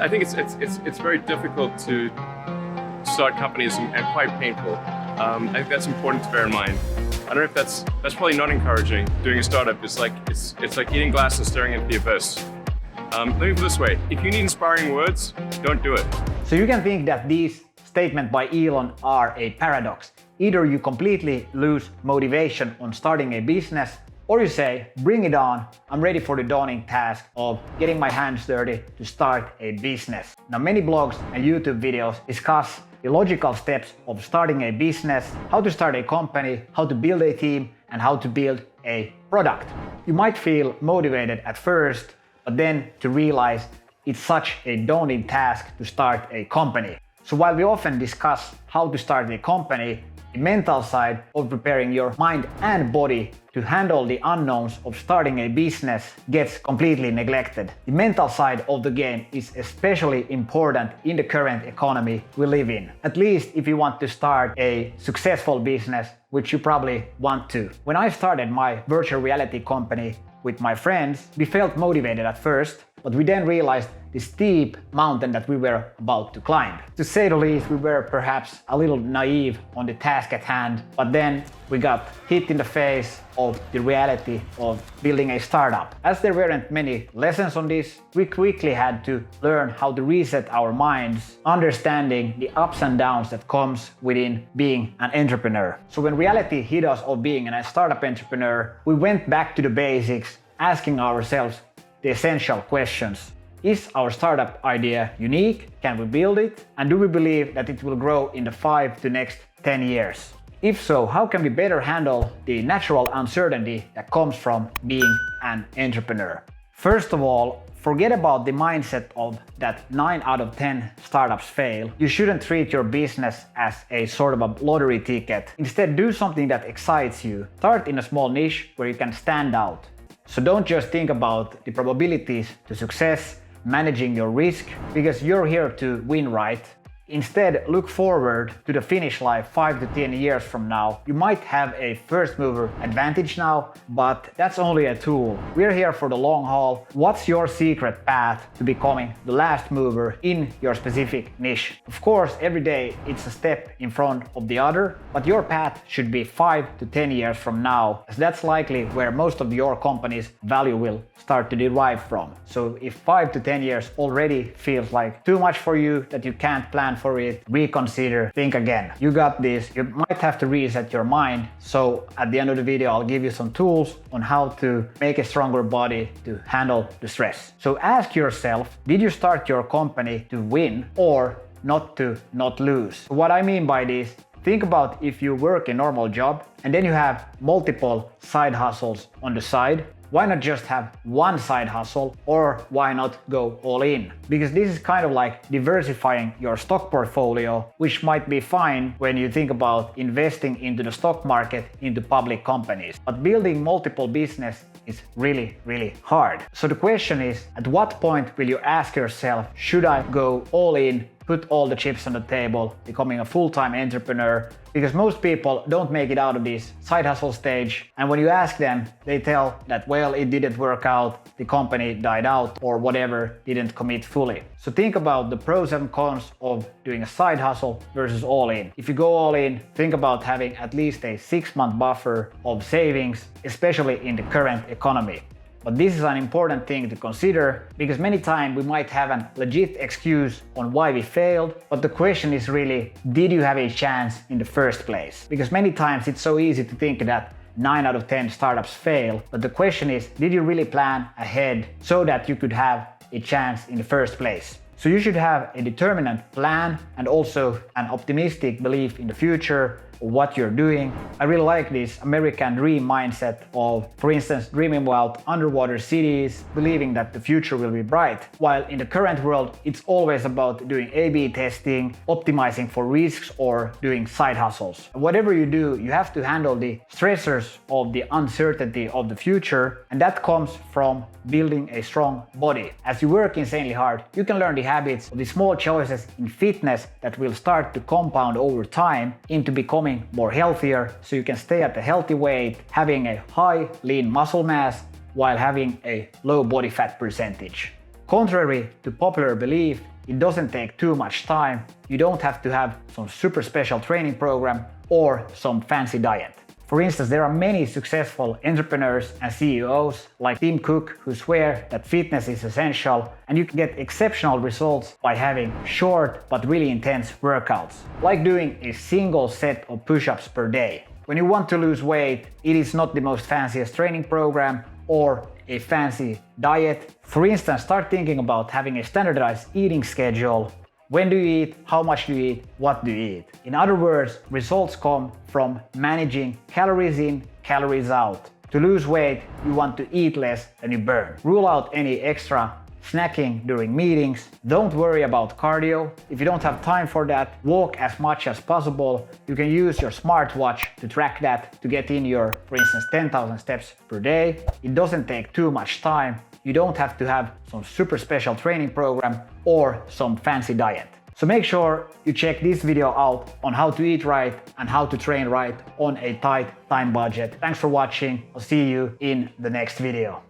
I think it's very difficult to start companies and quite painful. I think that's important to bear in mind. I don't know if that's probably not encouraging. Doing a startup is like it's like eating glass and staring into the abyss. Let me put it this way: if you need inspiring words, don't do it. So you can think that these statements by Elon are a paradox. Either you completely lose motivation on starting a business, or you say, bring it on, I'm ready for the daunting task of getting my hands dirty to start a business. Now, many blogs and YouTube videos discuss the logical steps of starting a business, how to start a company, how to build a team, and how to build a product. You might feel motivated at first, but then to realize it's such a daunting task to start a company. So while we often discuss how to start a company, the mental side of preparing your mind and body to handle the unknowns of starting a business gets completely neglected. The mental side of the game is especially important in the current economy we live in, at least if you want to start a successful business, which you probably want to. When I started my virtual reality company with my friends, we felt motivated at first, but we then realized the steep mountain that we were about to climb. To say the least, we were perhaps a little naive on the task at hand, but then we got hit in the face of the reality of building a startup. As there weren't many lessons on this, we quickly had to learn how to reset our minds, understanding the ups and downs that comes within being an entrepreneur. So when reality hit us of being a startup entrepreneur, we went back to the basics, asking ourselves the essential questions. Is our startup idea unique? Can we build it? And do we believe that it will grow in the 5 to next 10 years? If so, how can we better handle the natural uncertainty that comes from being an entrepreneur? First of all, forget about the mindset of that 9 out of 10 startups fail. You shouldn't treat your business as a sort of a lottery ticket. Instead, do something that excites you. Start in a small niche where you can stand out. So don't just think about the probabilities to success, managing your risk, because you're here to win, right? Instead, look forward to the finish line 5 to 10 years from now. You might have a first mover advantage now, but that's only a tool. We're here for the long haul. What's your secret path to becoming the last mover in your specific niche? Of course, every day it's a step in front of the other, but your path should be 5 to 10 years from now, as that's likely where most of your company's value will start to derive from. So if 5 to 10 years already feels like too much for you, that you can't plan for it, reconsider, think again. You got this. You might have to reset your mind. So at the end of the video, I'll give you some tools on how to make a stronger body to handle the stress. So ask yourself, did you start your company to win or not to not lose? What I mean by this, think about if you work a normal job and then you have multiple side hustles on the side. Why not just have one side hustle, or why not go all in? Because this is kind of like diversifying your stock portfolio, which might be fine when you think about investing into the stock market, into public companies. But building multiple business is really, really hard. So the question is, at what point will you ask yourself, should I go all in, put all the chips on the table, becoming a full-time entrepreneur? Because most people don't make it out of this side hustle stage. And when you ask them, they tell that, well, it didn't work out, the company died out, or whatever, didn't commit fully. So think about the pros and cons of doing a side hustle versus all in. If you go all in, think about having at least a 6-month buffer of savings, especially in the current economy. But this is an important thing to consider, because many times we might have a legit excuse on why we failed, but the question is really, did you have a chance in the first place? Because many times it's so easy to think that 9 out of 10 startups fail, but the question is, did you really plan ahead so that you could have a chance in the first place? So you should have a determined plan and also an optimistic belief in the future of what you're doing. I really like this American dream mindset of, for instance, dreaming about underwater cities, believing that the future will be bright. While in the current world, it's always about doing A/B testing, optimizing for risks, or doing side hustles. Whatever you do, you have to handle the stressors of the uncertainty of the future, and that comes from building a strong body. As you work insanely hard, you can learn the habits of the small choices in fitness that will start to compound over time into becoming more healthier, so you can stay at a healthy weight, having a high lean muscle mass while having a low body fat percentage. Contrary to popular belief, it doesn't take too much time. You don't have to have some super special training program or some fancy diet. For instance, there are many successful entrepreneurs and CEOs like Tim Cook who swear that fitness is essential, and you can get exceptional results by having short but really intense workouts, like doing a single set of push-ups per day. When you want to lose weight, it is not the most fanciest training program or a fancy diet. For instance, start thinking about having a standardized eating schedule. When do you eat? How much do you eat? What do you eat? In other words, results come from managing calories in, calories out. To lose weight, you want to eat less than you burn. Rule out any extra snacking during meetings. Don't worry about cardio. If you don't have time for that, walk as much as possible. You can use your smartwatch to track that, to get in your, for instance, 10,000 steps per day. It doesn't take too much time. You don't have to have some super special training program or some fancy diet. So make sure you check this video out on how to eat right and how to train right on a tight time budget. Thanks for watching. I'll see you in the next video.